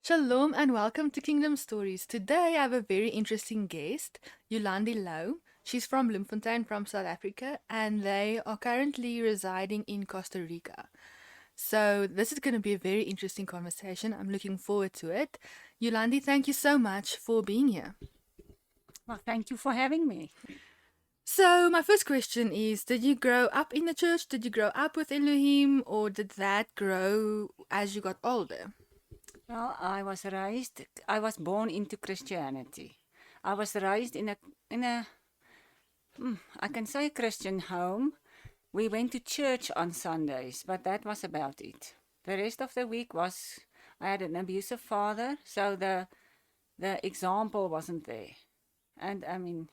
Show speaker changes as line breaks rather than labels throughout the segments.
Shalom and welcome to Kingdom Stories. Today I have a very interesting guest, Yolandi Louw. She's from Bloemfontein, from South Africa, and they are currently residing in Costa Rica. So this is going to be a very interesting conversation. I'm looking forward to it. Yolandi, thank you so much for being here.
Well, thank you for having me.
So my first question is, did you grow up in the church? Did you grow up with Elohim, or did that grow as you got older?
Well, I was born into Christianity. I was raised in a I can say Christian home. We went to church on Sundays, but that was about it. The rest of the week I had an abusive father, so the example wasn't there. And I mean,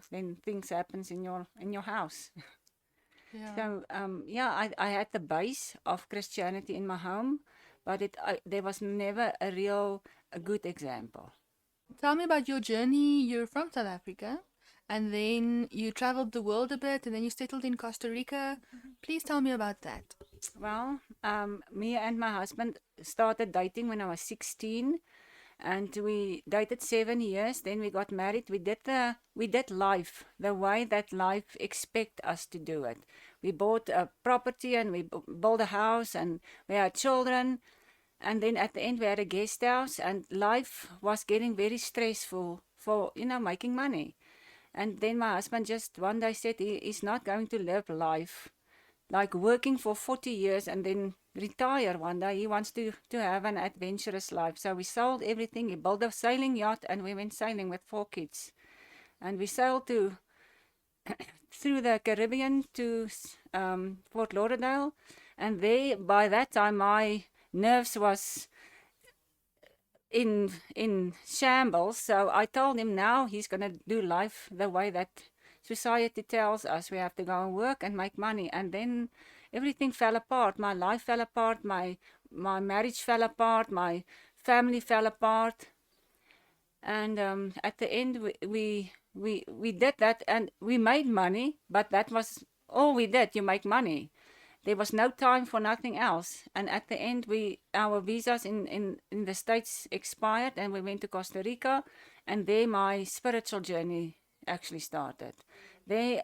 then things happens in your house.
Yeah.
So yeah, I had the base of Christianity in my home, but there was never a good example.
Tell me about your journey. You're from South Africa, and then you traveled the world a bit, and then you settled in Costa Rica. Please tell me about that.
Well, me and my husband started dating when I was 16, and we dated 7 years. Then we got married. We did life the way that life expect us to do it. We bought a property and we built a house and we had children. And then at the end we had a guest house, and life was getting very stressful for making money. And then my husband just one day said he's not going to live life like working for 40 years and then retire one day. He wants to have an adventurous life. So we sold everything. He built a sailing yacht and we went sailing with 4 kids. And we sailed through the Caribbean to Fort Lauderdale. And there, by that time, my nerves was in shambles. So I told him now he's going to do life the way that society tells us. We have to go and work and make money. And then everything fell apart. My life fell apart. My marriage fell apart. My family fell apart. And at the end, we did that and we made money, but that was all we did. You make money. There was no time for nothing else. And at the end, our visas in the States expired and we went to Costa Rica. And there my spiritual journey actually started. There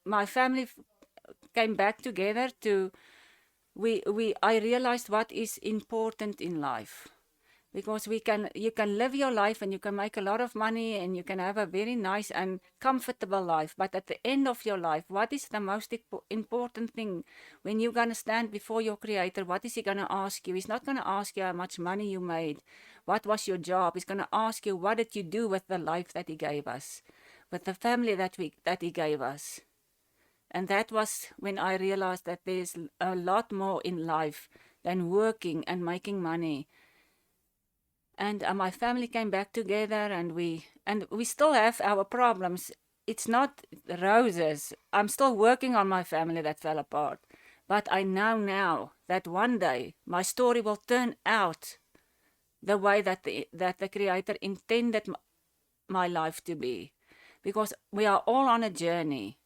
my family came back together I realized what is important in life. Because you can live your life and you can make a lot of money and you can have a very nice and comfortable life. But at the end of your life, what is the most important thing when you're going to stand before your Creator? What is He going to ask you? He's not going to ask you how much money you made. What was your job? He's going to ask you, what did you do with the life that He gave us, with the family that He gave us? And that was when I realized that there's a lot more in life than working and making money. And my family came back together, and we still have our problems. It's not roses. I'm still working on my family that fell apart. But I know now that one day my story will turn out the way that the Creator intended my life to be. Because we are all on a journey.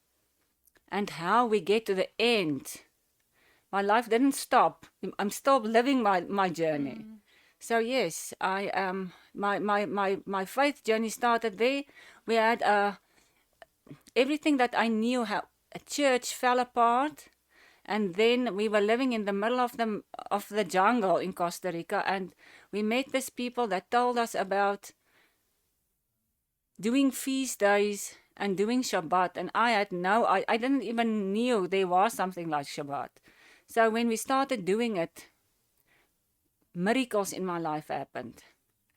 And how we get to the end, my life didn't stop. I'm still living my journey. So yes, my faith journey started there. We had everything that I knew. How a church fell apart, and then we were living in the middle of the jungle in Costa Rica, and we met these people that told us about doing feast days and doing Shabbat, and I didn't even knew there was something like Shabbat. So when we started doing it, miracles in my life happened.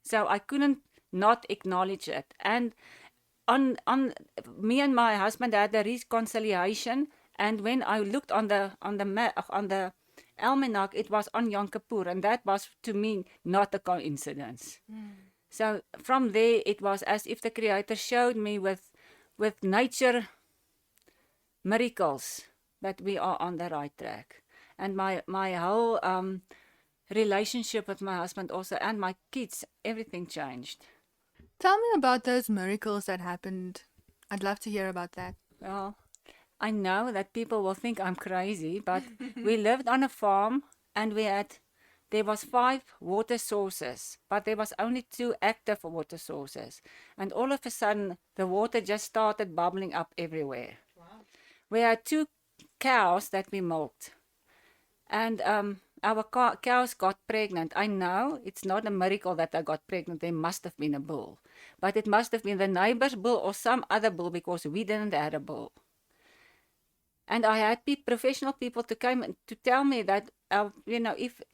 So I couldn't not acknowledge it. And on me and my husband had a reconciliation. And when I looked on the almanac, it was on Yom Kippur, and that was to me not a coincidence. So from there, it was as if the Creator showed me with nature miracles that we are on the right track. And my whole relationship with my husband also, and my kids, everything changed.
Tell me about those miracles that happened. I'd love to hear about that.
Well, I know that people will think I'm crazy, but we lived on a farm and we had there was 5 water sources, but there was only 2 active water sources. And all of a sudden, the water just started bubbling up everywhere.
Wow.
We had 2 cows that we milked. And our cows got pregnant. I know it's not a miracle that I got pregnant. There must have been a bull. But it must have been the neighbor's bull or some other bull because we didn't have a bull. And I had professional people to come and to tell me that,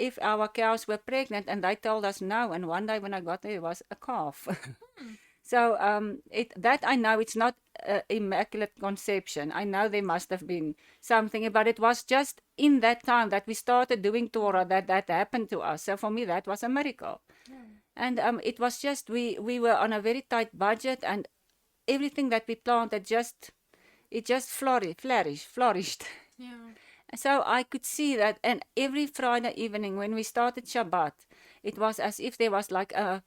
if our cows were pregnant, and they told us no. And one day when I got there, it was a calf. So that I know it's not immaculate conception. I know there must have been something, but it was just in that time that we started doing Torah that happened to us. So for me, that was a miracle. And it was just we were on a very tight budget, and everything that we planted it just flourished.
Yeah.
So I could see that, and every Friday evening when we started Shabbat, it was as if there was like a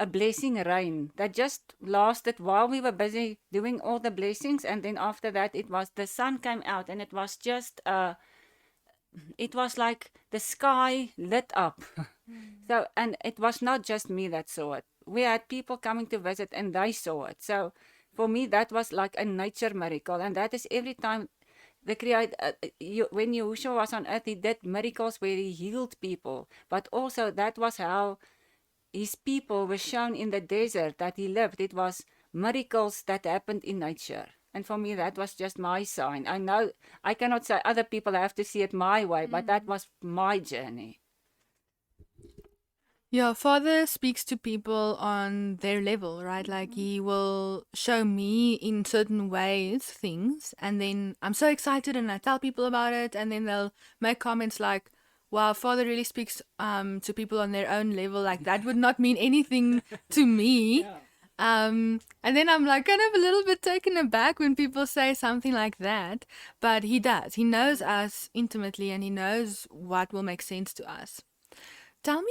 blessing rain that just lasted while we were busy doing all the blessings, and then after that it was the sun came out, and it was just it was like the sky lit up. So, and it was not just me that saw it. We had people coming to visit and they saw it. So for me, that was like a nature miracle. And that is every time the Creator, when Yahushua was on earth, he did miracles where he healed people. But also that was how his people were shown in the desert that he lived. It was miracles that happened in nature. And for me, that was just my sign. I know I cannot say other people have to see it my way, but that was my journey.
Yeah, Father speaks to people on their level, right? Like he will show me in certain ways things, and then I'm so excited and I tell people about it, and then they'll make comments like, wow, Father really speaks to people on their own level. Like that would not mean anything to me.
Yeah.
And then I'm like kind of a little bit taken aback when people say something like that, but he does. He knows us intimately and he knows what will make sense to us. Tell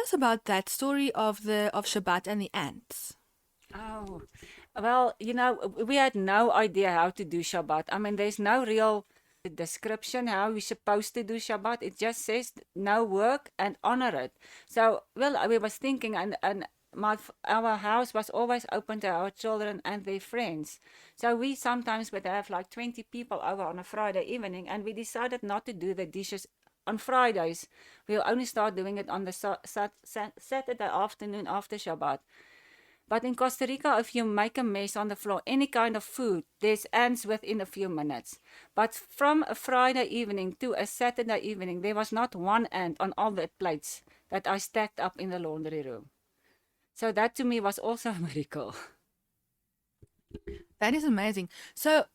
us about that story of Shabbat and the ants.
Oh, well, we had no idea how to do Shabbat. I mean, there's no real description how we're supposed to do Shabbat. It just says no work and honor it. So, well, we was thinking, and our house was always open to our children and their friends. So we sometimes would have like 20 people over on a Friday evening, and we decided not to do the dishes on Fridays. We'll only start doing it on the Saturday afternoon after Shabbat. But in Costa Rica, if you make a mess on the floor, any kind of food, there's ants within a few minutes. But from a Friday evening to a Saturday evening, there was not one ant on all the plates that I stacked up in the laundry room. So that to me was also a miracle.
That is amazing. So,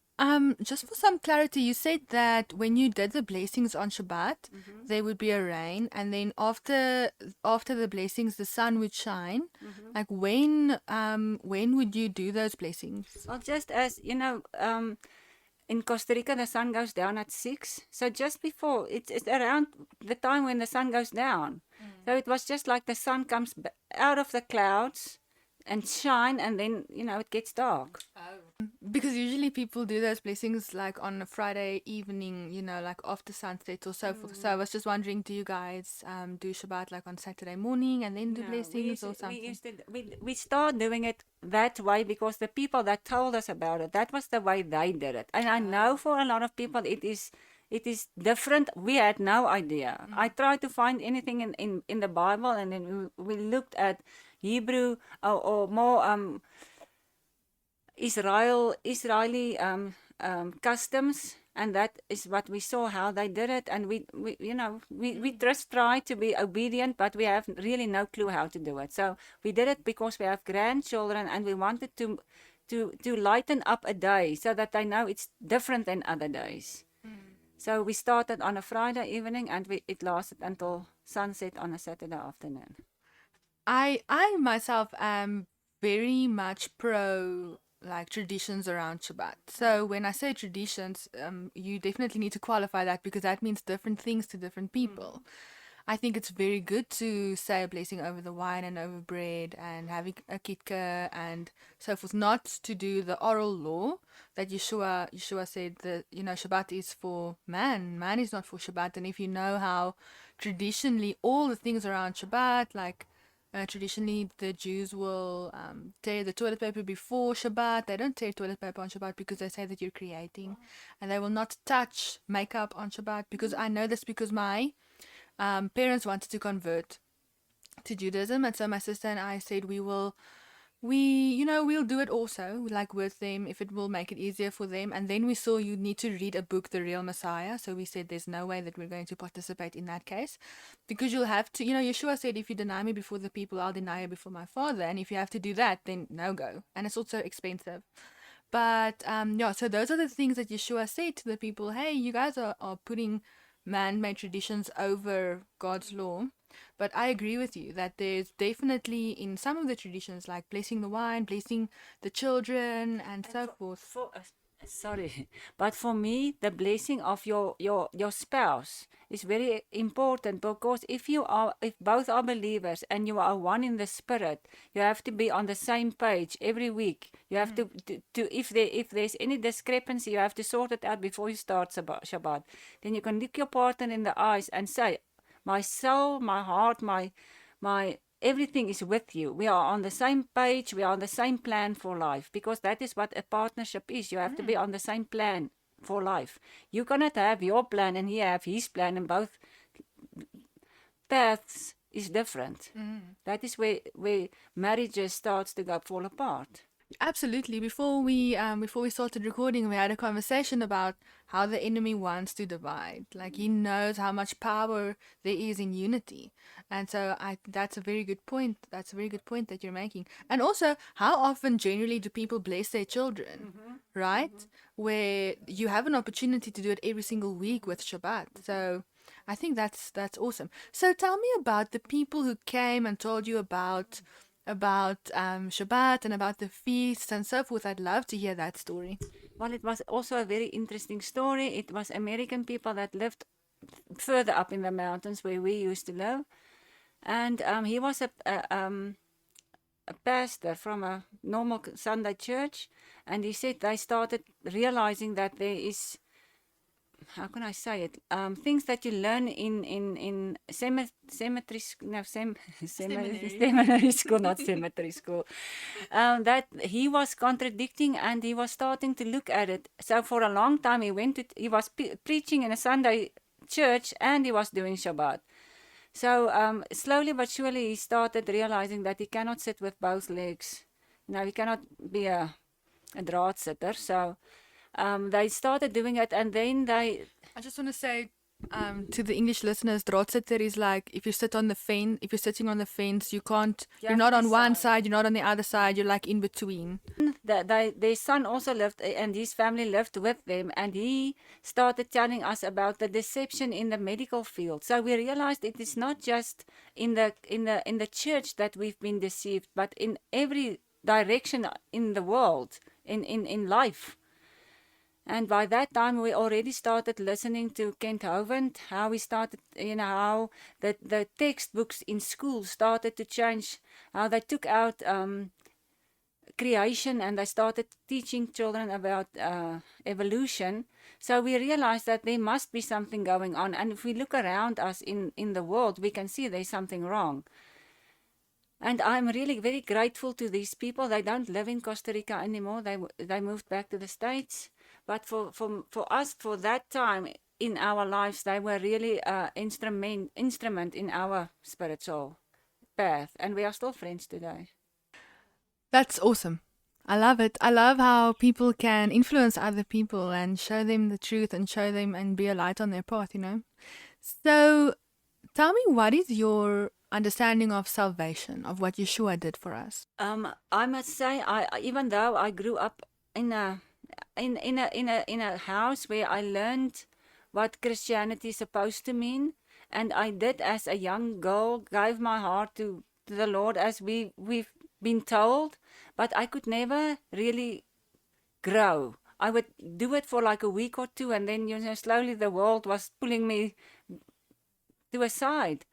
just for some clarity, you said that when you did the blessings on Shabbat, there would be a rain, and then after the blessings, the sun would shine. Like when would you do those blessings?
Well, just as in Costa Rica, the sun goes down at 6. So just before, it's around the time when the sun goes down. So it was just like the sun comes out of the clouds and shine, and then it gets dark.
Because usually people do those blessings like on a Friday evening, like after sunset or so forth. So I was just wondering, do you guys do Shabbat like on Saturday morning and then do blessings or something?
We start doing it that way because the people that told us about it, that was the way they did it. And I know for a lot of people it is different. We had no idea. I tried to find anything in the Bible, and then we looked at Hebrew or more Israeli customs, and that is what we saw how they did it, and we just tried to be obedient, but we have really no clue how to do it. So we did it because we have grandchildren, and we wanted to lighten up a day so that they know it's different than other days. So we started on a Friday evening, and it lasted until sunset on a Saturday afternoon.
I myself am very much pro like traditions around Shabbat. So when I say traditions, you definitely need to qualify that because that means different things to different people. I think it's very good to say a blessing over the wine and over bread and having a kitka and so forth. Not to do the oral law that Yeshua said that, Shabbat is for man. Man is not for Shabbat. And if you know how traditionally all the things around Shabbat, like traditionally the Jews will tear the toilet paper before Shabbat. They don't tear toilet paper on Shabbat because they say that you're creating. And they will not touch makeup on Shabbat, because I know this because my parents wanted to convert to Judaism, and so my sister and I said we'll do it also, like with them, if it will make it easier for them. And then we saw you need to read a book, The Real Messiah. So we said there's no way that we're going to participate in that case, because you'll have to, Yeshua said, if you deny me before the people, I'll deny you before my Father. And if you have to do that, then no go. And it's also expensive. But so those are the things that Yeshua said to the people. Hey, you guys are putting man-made traditions over God's law. But I agree with you that there's definitely in some of the traditions, like blessing the wine, blessing the children, and so forth.
Sorry, but for me, the blessing of your spouse is very important, because if both are believers and you are one in the spirit, you have to be on the same page every week. You have to if there's any discrepancy, you have to sort it out before you start Shabbat. Then you can look your partner in the eyes and say, my soul, my heart, my everything is with you. We are on the same page. We are on the same plan for life, because that is what a partnership is. You have to be on the same plan for life. You cannot have your plan and he have his plan, and both paths is different. That is where marriages starts to fall apart.
Absolutely. Before we started recording, we had a conversation about how the enemy wants to divide. Like, he knows how much power there is in unity, and so that's a very good point. That's a very good point that you're making. And also, how often generally do people bless their children, right? Where you have an opportunity to do it every single week with Shabbat. So I think that's awesome. So tell me about the people who came and told you about Shabbat and about the feasts and so forth. I'd love to hear that story.
Well, it was also a very interesting story. It was American people that lived further up in the mountains where we used to live. And he was a pastor from a normal Sunday church. And he said they started realizing that there is, how can I say it? Things that you learn in cemetery school, seminary school, not cemetery school. That he was contradicting, and he was starting to look at it. So for a long time, he was preaching in a Sunday church, and he was doing Shabbat. So slowly but surely, he started realizing that he cannot sit with both legs. He cannot be a draad sitter. So they started doing it, and then I
just want to say to the English listeners, draadsitter is like if you sit on the fence. If you're sitting on the fence, you're not on one side, you're not on the other side. You're like in between.
Their son also lived, and his family lived with them, and he started telling us about the deception in the medical field. So we realized it is not just in the church that we've been deceived, but in every direction in the world, in life. And by that time, we already started listening to Kent Hovind, how he started, how the textbooks in school started to change, how they took out creation and they started teaching children about evolution. So we realized that there must be something going on. And if we look around us in the world, we can see there's something wrong. And I'm really very grateful to these people. They don't live in Costa Rica anymore. They moved back to the States. But for us, for that time in our lives, they were really an instrument in our spiritual path. And we are still friends today.
That's awesome. I love it. I love how people can influence other people and show them the truth and show them and be a light on their path, So tell me, what is your understanding of salvation, of what Yeshua did for us?
I must say, even though I grew up in a house where I learned what Christianity is supposed to mean, and I did as a young girl gave my heart to the Lord as we've been told, but I could never really grow. I would do it for like a week or two, and then slowly the world was pulling me to a side.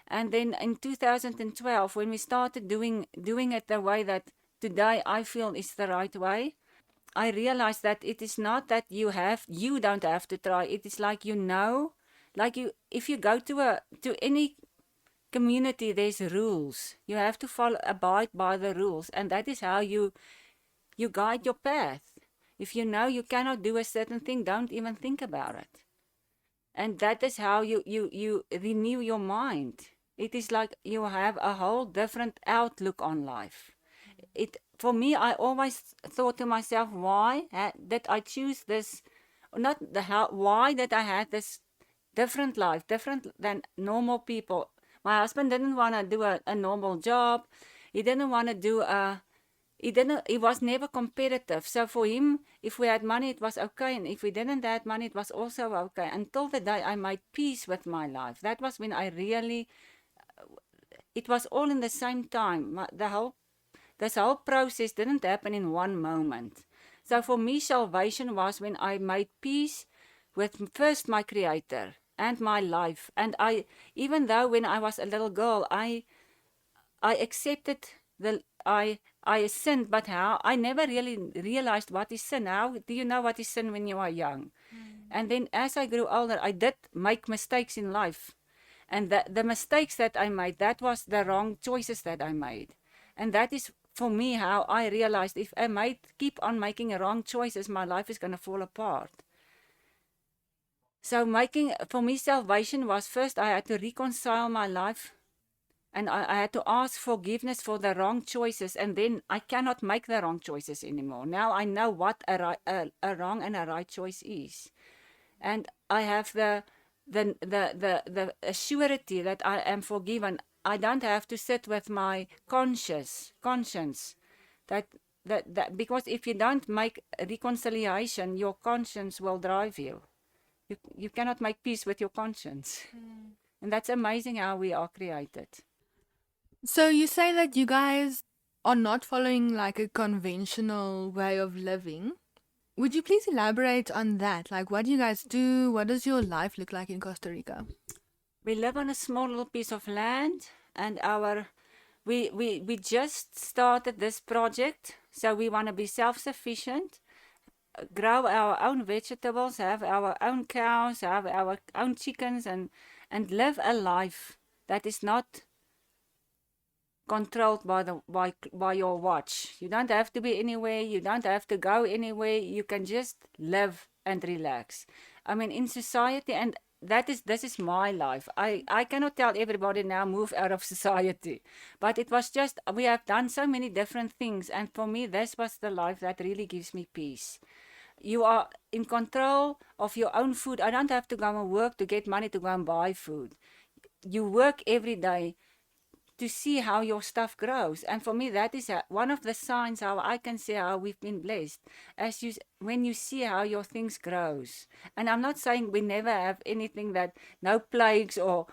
And then in 2012, when we started doing it the way that today I feel is the right way, I realized that it is not that you don't have to try. It is like, if you go to any community, there's rules. You have to abide by the rules, and that is how you guide your path. If you know you cannot do a certain thing, don't even think about it. And that is how you renew your mind. It is like you have a whole different outlook on life. For me, I always thought to myself, why did I choose this? Not the how. Why did I have this different life, different than normal people? My husband didn't want to do a normal job. He didn't want to do he was never competitive. So for him, if we had money, it was okay. And if we didn't have money, it was also okay. Until the day I made peace with my life. That was when I really, it was all in the same time. This whole process didn't happen in one moment. So for me, salvation was when I made peace with first my Creator and my life. And even though when I was a little girl, I accepted I sinned, but how? I never really realized what is sin. How do you know what is sin when you are young? And then as I grew older, I did make mistakes in life. And the mistakes that I made, that was the wrong choices that I made. And that is, for me, how I realized if I might keep on making wrong choices, my life is going to fall apart. So for me, salvation was first I had to reconcile my life. And I had to ask forgiveness for the wrong choices, and then I cannot make the wrong choices anymore. Now I know what a wrong and a right choice is, and I have the surety that I am forgiven. I don't have to sit with my conscience that because if you don't make reconciliation, your conscience will drive you. You cannot make peace with your conscience, and that's amazing how we are created.
So you say that you guys are not following like a conventional way of living. Would you please elaborate on that? Like, what do you guys do? What does your life look like in Costa Rica?
We live on a small little piece of land, and we just started this project, so we want to be self-sufficient, grow our own vegetables, have our own cows, have our own chickens, and live a life that is not controlled by your watch. You don't have to be anywhere. You don't have to go anywhere. You can just live and relax. I mean, in society, and this is my life. I cannot tell everybody now move out of society, but it was just we have done so many different things, and for me, this was the life that really gives me peace. You are in control of your own food. I don't have to go and work to get money to go and buy food. You work every day to see how your stuff grows. And for me, that is one of the signs how I can see how we've been blessed. When you see how your things grows. And I'm not saying we never have anything no plagues or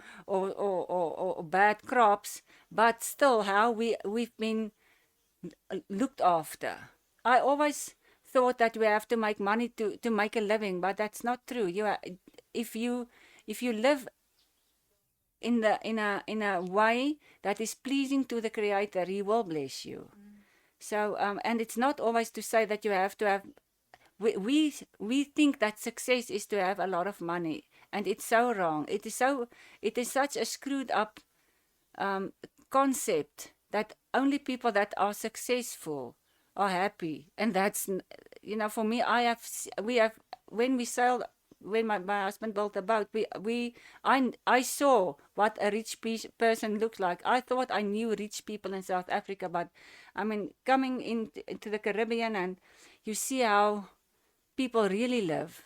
bad crops, but still how we've been looked after. I always thought that we have to make money to make a living, but that's not true. If you live in a way that is pleasing to the Creator, He will bless you. So and it's not always to say that you have to have. We think that success is to have a lot of money, and it's so wrong. It is such a screwed up concept that only people that are successful are happy, and that's for me. When my husband built a boat, I saw what a rich person looked like. I thought I knew rich people in South Africa, but I mean, coming into the Caribbean and you see how people really live,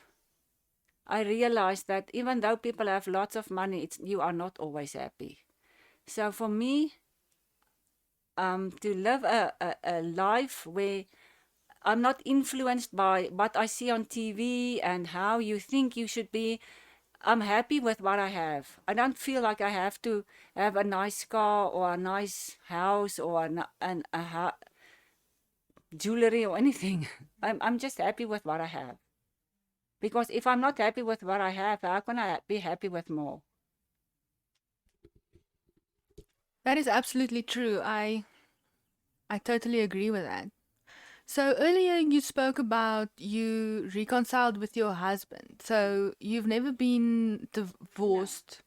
I realized that even though people have lots of money, you are not always happy. So for me, to live a life where I'm not influenced by what I see on TV and how you think you should be. I'm happy with what I have. I don't feel like I have to have a nice car or a nice house or jewelry or anything. I'm just happy with what I have. Because if I'm not happy with what I have, how can I be happy with more?
That is absolutely true. I totally agree with that. So earlier you spoke about you reconciled with your husband. So you've never been
No.
divorced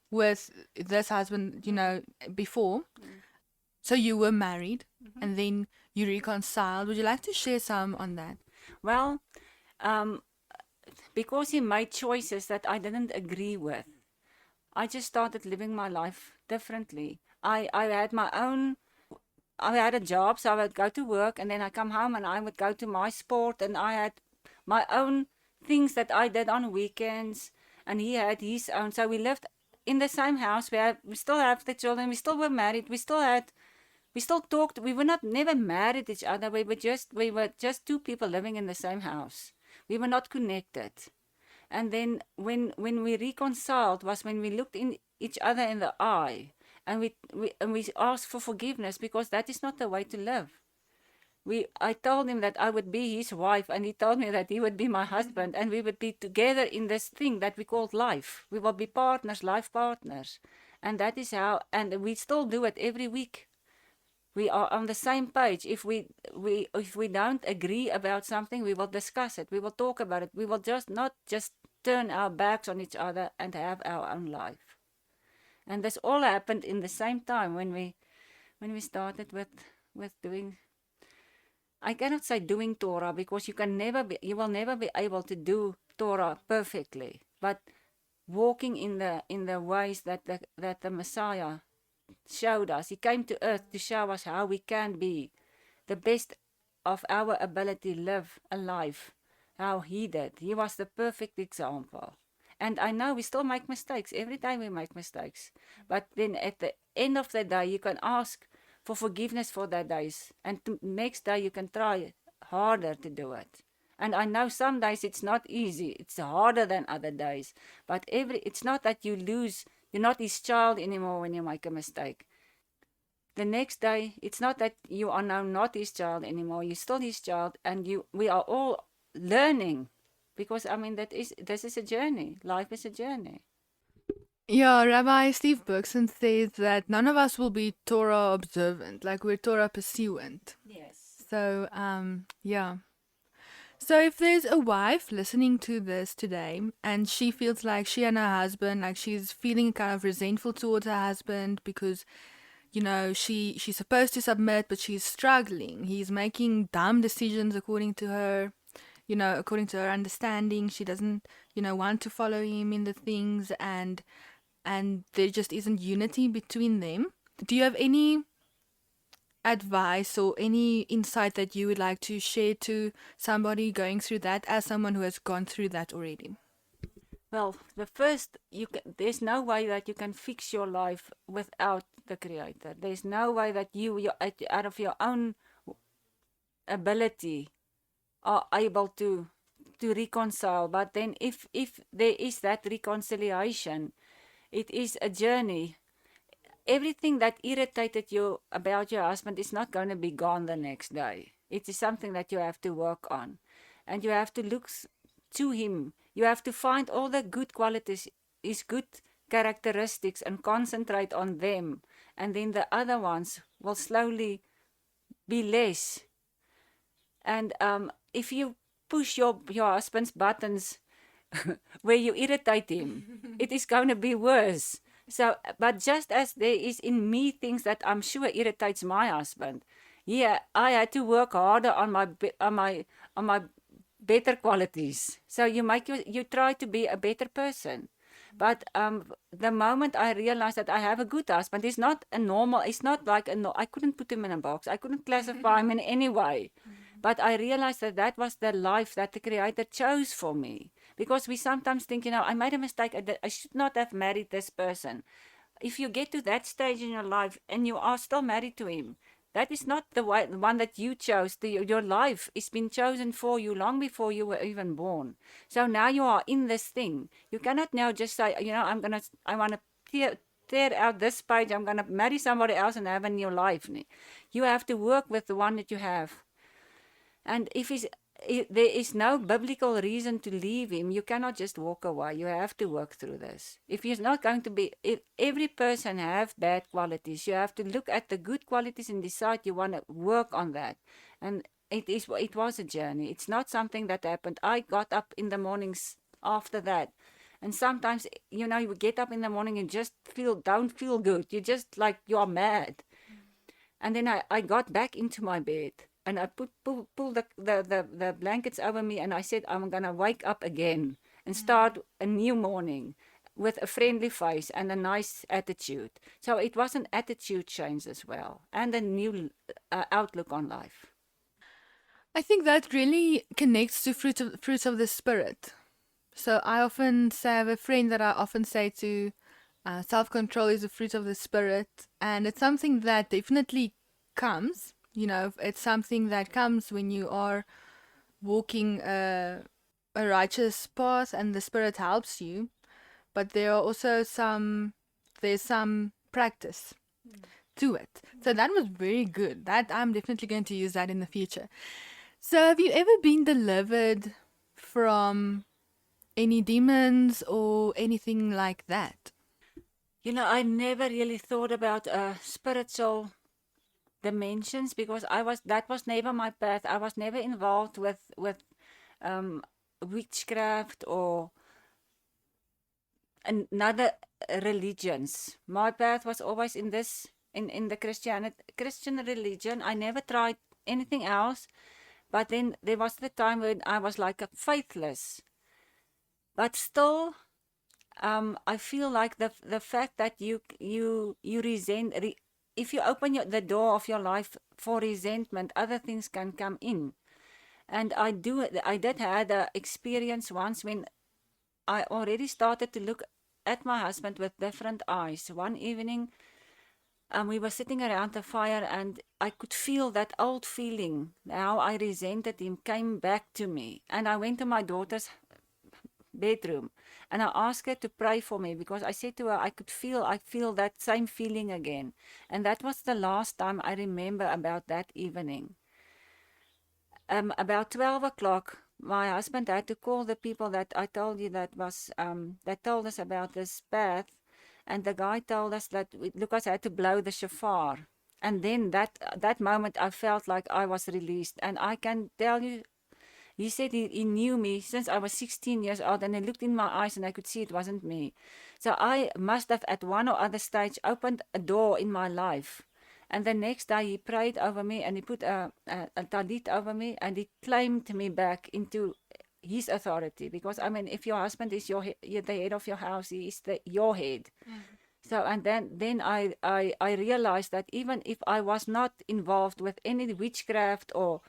with this husband, before.
Mm.
So you were married
Mhm.
and then you reconciled. Would you like to share some on that?
Well, um, because he made choices that I didn't agree with, I just started living my life differently. I had my own, I had a job, so I would go to work and then I come home and I would go to my sport, and I had my own things that I did on weekends, and he had his own. So we lived in the same house. We still have the children. We still were married. We still talked. We were not never mad at each other. We were just two people living in the same house. We were not connected. And then when we reconciled was when we looked in each other in the eye, and we asked for forgiveness, because that is not the way to live. I told him that I would be his wife, and he told me that he would be my husband, and we would be together in this thing that we called life. We will be partners, life partners. And that is how, and we still do it every week. We are on the same page. If we don't agree about something, we will discuss it. We will talk about it. We will just not just turn our backs on each other and have our own life. And this all happened in the same time when we started with doing. I cannot say doing Torah, because you will never be able to do Torah perfectly. But walking in the ways that the Messiah showed us. He came to earth to show us how we can be the best of our ability, live a life how he did. He was the perfect example. And I know we still make mistakes. Every time we make mistakes. But then at the end of the day, you can ask for forgiveness for that days. And next day, you can try harder to do it. And I know some days it's not easy. It's harder than other days. But it's not that you lose. You're not his child anymore when you make a mistake. The next day, it's not that you are now not his child anymore. You're still his child, and we are all learning, because I mean this is a journey. Life is a journey.
Yeah, Rabbi Steve Berkson says that none of us will be Torah observant, like we're Torah pursuant.
Yes.
So, yeah. So if there's a wife listening to this today and she feels like she and her husband, like she's feeling kind of resentful towards her husband because, she's supposed to submit, but she's struggling. He's making dumb decisions according to her, according to her understanding. She doesn't, want to follow him in the things, and there just isn't unity between them. Do you have any advice or any insight that you would like to share to somebody going through that, as someone who has gone through that already?
Well, there's no way that you can fix your life without the Creator. There's no way that you out of your own ability are able to reconcile. But then if there is that reconciliation, it is a journey. Everything that irritated you about your husband is not going to be gone the next day. It is something that you have to work on, and you have to look to him. You have to find all the good qualities, his good characteristics, and concentrate on them, and then the other ones will slowly be less. And if you push your husband's buttons where you irritate him, it is going to be worse. So, but just as there is in me things that I'm sure irritates my husband, yeah, I had to work harder on my better qualities. So you try to be a better person. But the moment I realized that I have a good husband, he's not a normal. It's not like I couldn't put him in a box. I couldn't classify him in any way. But I realized that that was the life that the Creator chose for me. Because we sometimes think, I made a mistake. I should not have married this person. If you get to that stage in your life and you are still married to him, that is not the one that you chose. Your life has been chosen for you long before you were even born. So now you are in this thing. You cannot now just say, I want to tear out this page. I'm going to marry somebody else and have a new life. You have to work with the one that you have. And there is no biblical reason to leave him. You cannot just walk away. You have to work through this. If you're not going to be, if every person have bad qualities, you have to look at the good qualities and decide you want to work on that. And it was a journey. It's not something that happened. I got up in the mornings after that. And sometimes, you know, you get up in the morning and just don't feel good. You just like, you are mad. And then I got back into my bed and I pulled the blankets over me and I said, I'm going to wake up again and start a new morning with a friendly face and a nice attitude. So it was an attitude change as well and a new outlook on life.
I think that really connects to fruits of the spirit. So I often say, I have a friend that I often say to, self-control is a fruit of the spirit, and it's something that definitely comes. You know, it's something that comes when you are walking a righteous path, and the spirit helps you. But there are also there's some practice to it. So that was very good. That I'm definitely going to use that in the future. So have you ever been delivered from any demons or anything like that?
You know, I never really thought about spiritual dimensions because that was never my path. I was never involved with witchcraft or another religions. My path was always in the Christian religion. I never tried anything else. But then there was the time when I was like a faithless. But still, I feel like the fact that you resent, if you open the door of your life for resentment, other things can come in. And I did had an experience once when I already started to look at my husband with different eyes. One evening, we were sitting around the fire and I could feel that old feeling, how I resented him, came back to me. And I went to my daughter's bedroom and I asked her to pray for me because I said to her, I feel that same feeling again. And that was the last time I remember about that evening. About 12 o'clock, my husband had to call the people that I told you that told us about this path. And the guy told us that Lucas had to blow the shofar. And then that moment I felt like I was released. And I can tell you, he said he knew me since I was 16 years old. And he looked in my eyes and I could see it wasn't me. So I must have at one or other stage opened a door in my life. And the next day he prayed over me and he put a talit over me and he claimed me back into his authority, because I mean, if your husband is the head of your house, he is your head. So and then I realized that even if I was not involved with any witchcraft or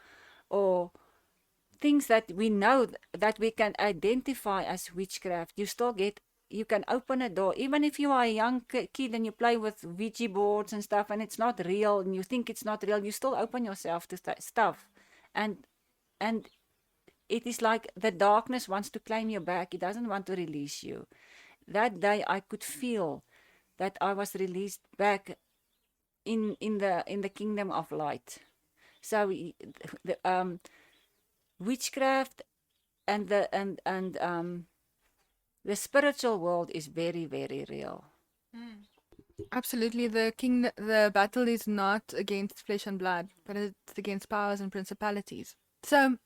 things that we know that we can identify as witchcraft, you can open a door. Even if you are a young kid and you play with Ouija boards and stuff and it's not real and you think it's not real, you still open yourself to stuff. And it is like the darkness wants to claim you back. It doesn't want to release you. That day I could feel that I was released back in the kingdom of light. So the witchcraft and the spiritual world is very, very real.
Absolutely. The battle is not against flesh and blood, but it's against powers and principalities. So,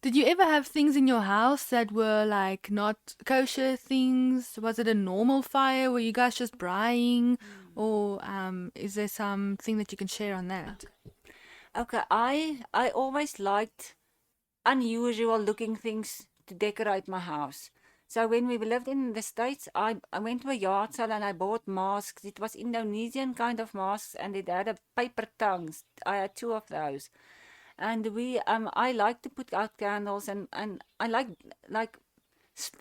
did you ever have things in your house that were like not kosher things? Was it a normal fire? Were you guys just braaiing? Or is there something that you can share on that?
Okay, I always liked unusual looking things to decorate my house. So when we lived in the States, I went to a yard sale and I bought masks. It was Indonesian kind of masks and it had a paper tongues. I had 2 of those. And I like to put out candles and I like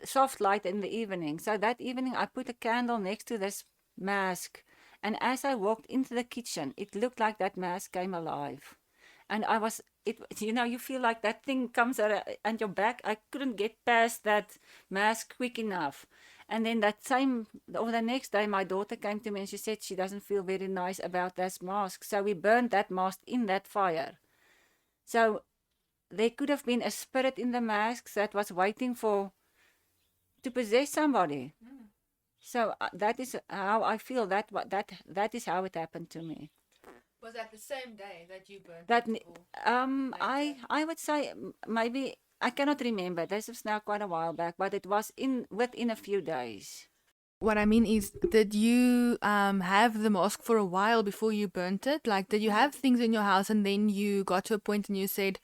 soft light in the evening. So that evening I put a candle next to this mask. And as I walked into the kitchen, it looked like that mask came alive. And you feel like that thing comes at your back. I couldn't get past that mask quick enough. And then the next day, my daughter came to me and she said she doesn't feel very nice about this mask. So we burned that mask in that fire. So there could have been a spirit in the masks that was waiting to possess somebody. So that is how I feel. That is how it happened to me.
Was that the same day that you burned
That
it?
I would say maybe I cannot remember. This was now quite a while back, but it was within a few days.
What I mean is, did you have the mosque for a while before you burnt it? Like, did you have things in your house and then you got to a point and you said,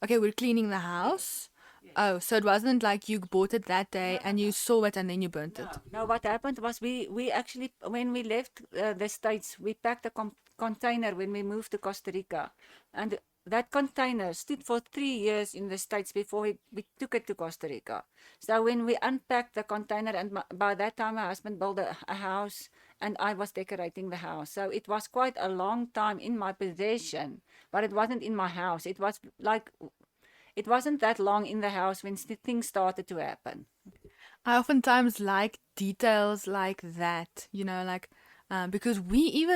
okay, we're cleaning the house? Oh, so it wasn't like you bought it that day and you saw it and then you burnt it.
No, what happened was we actually, when we left the States, we packed a container when we moved to Costa Rica. And that container stood for 3 years in the States before we took it to Costa Rica. So when we unpacked the container, and by that time my husband built a house and I was decorating the house. So it was quite a long time in my possession, but it wasn't in my house. It was like, it wasn't that long in the house when things started to happen.
I oftentimes like details like that, like, because we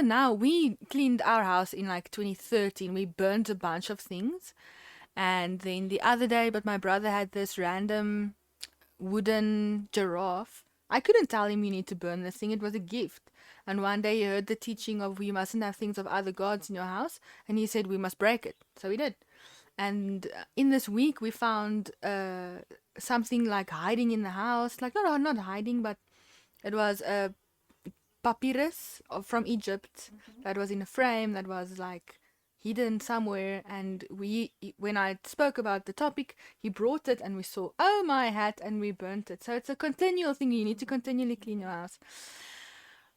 cleaned our house in like 2013. We burnt a bunch of things. And then the other day, but my brother had this random wooden giraffe. I couldn't tell him you need to burn this thing. It was a gift. And one day he heard the teaching of you mustn't have things of other gods in your house. And he said we must break it. So we did. And in this week, we found something like hiding in the house. Like, not hiding, but it was a papyrus from Egypt that was in a frame that was like hidden somewhere. And when I spoke about the topic, he brought it and we saw, oh, my hat, and we burnt it. So it's a continual thing. You need to continually clean your house.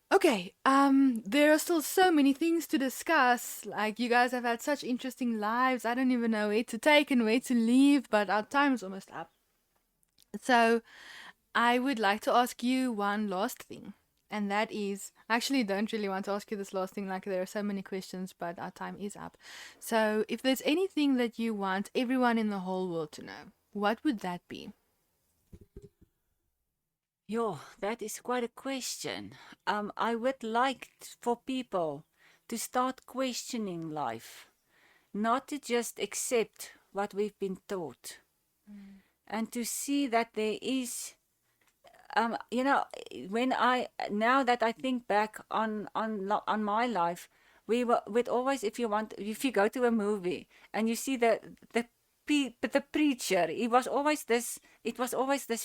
Okay, there are still so many things to discuss. Like, you guys have had such interesting lives. I don't even know where to take and where to leave, but our time is almost up. So I would like to ask you one last thing. And that is, I actually don't really want to ask you this last thing, like there are so many questions, but our time is up. So if there's anything that you want everyone in the whole world to know, what would that be?
Yo, that is quite a question. I would like for people to start questioning life, not to just accept what we've been taught, and to see that there is, now that I think back on my life, we were with always, if you go to a movie and you see the preacher, it was always this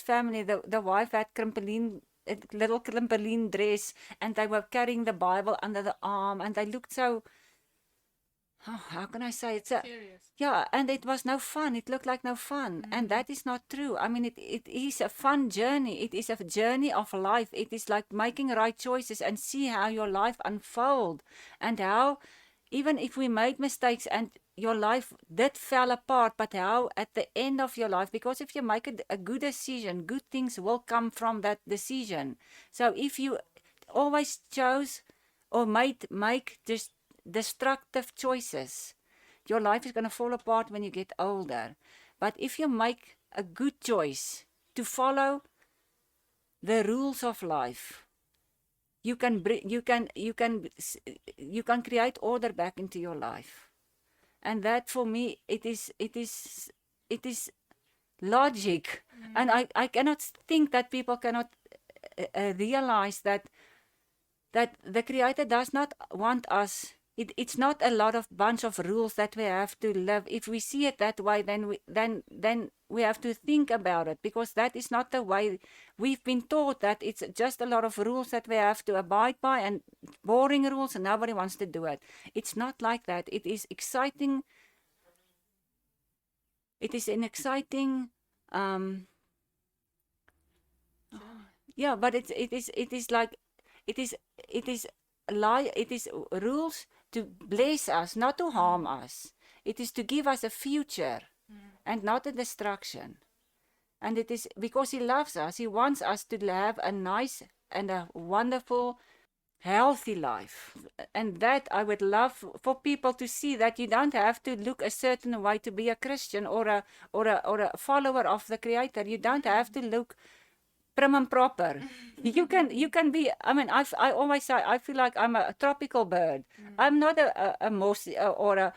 family. The wife had little crimpeline dress, and they were carrying the Bible under the arm, and they looked so, how can I say it?
Serious.
Yeah, and it was no fun. It looked like no fun. And that is not true. I mean, it is a fun journey. It is a journey of life. It is like making right choices and see how your life unfold, and how, even if we made mistakes and your life did fall apart, but how at the end of your life, because if you make a good decision, good things will come from that decision. So if you always chose or make just destructive choices, your life is going to fall apart when you get older. But if you make a good choice to follow the rules of life, you can create order back into your life. And that, for me, it is logic. And I cannot think that people cannot realize that the Creator does not want us. It's not a lot of bunch of rules that we have to live. If we see it that way, then we have to think about it, because that is not the way we've been taught. That it's just a lot of rules that we have to abide by, and boring rules, and nobody wants to do it. It's not like that. It is exciting. It is an exciting, yeah, but it is rules to bless us, not to harm us. It is to give us a future and not a destruction. And it is because He loves us. He wants us to have a nice and a wonderful, healthy life. And that I would love for people to see, that you don't have to look a certain way to be a Christian or a follower of the Creator. You don't have to look prim and proper. You can be. I mean, I always say I feel like I'm a tropical bird. I'm not a moss or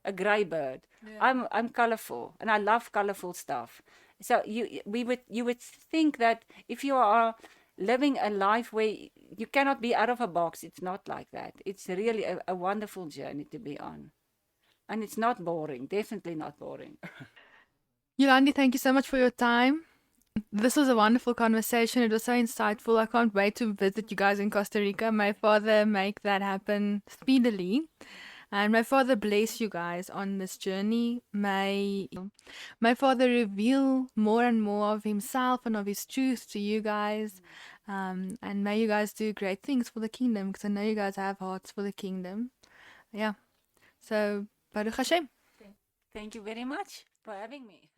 a a grey bird.
Yeah.
I'm colorful, and I love colorful stuff. So you would think that if you are living a life where you cannot be out of a box, it's not like that. It's really a wonderful journey to be on, and it's not boring. Definitely not boring.
Yolandi, thank you so much for your time. This was a wonderful conversation. It was so insightful. I can't wait to visit you guys in Costa Rica. May Father make that happen speedily. And may Father bless you guys on this journey. May Father reveal more and more of Himself and of His truth to you guys. And may you guys do great things for the kingdom, because I know you guys have hearts for the kingdom. Yeah. So, Baruch Hashem.
Thank you very much for having me.